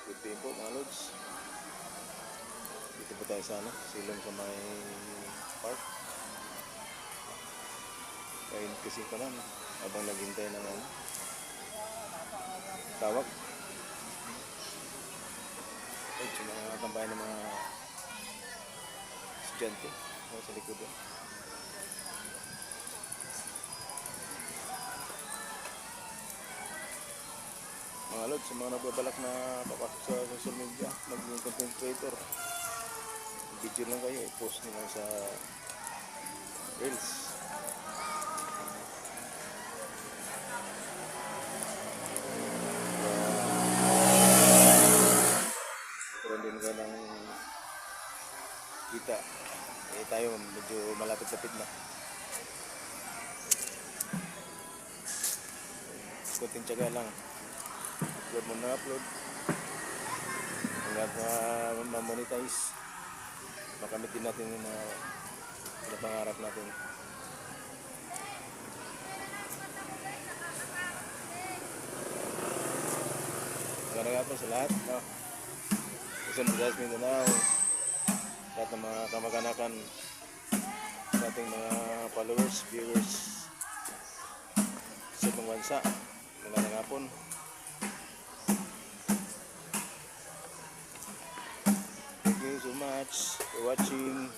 Good day po mga lods. Dito po tayo sa silong sa may park. Kain kasi pa lang habang naghintay ng tawag. Ay, sa mga tambayan ng mga estudyante sa likod doon. Mga lods, sa mga nagbabalak na papasok sa social media, maging content creator, video lang kayo, i-post nyo lang sa Reels. Karoon din ka ng kita. Tayo medyo malapit-lapit na. Kunting tiyaga lang. Upload mo na upload. Hanggang ma-monetize. Makamit din natin yung mga pangarap natin. Magandang hapon sa lahat. Luzon, Visayas, Mindanao. Lahat ng mga kamag-anakan sa ating mga followers, viewers sa ibang bansa. Magandang hapon. Thank you so much for watching.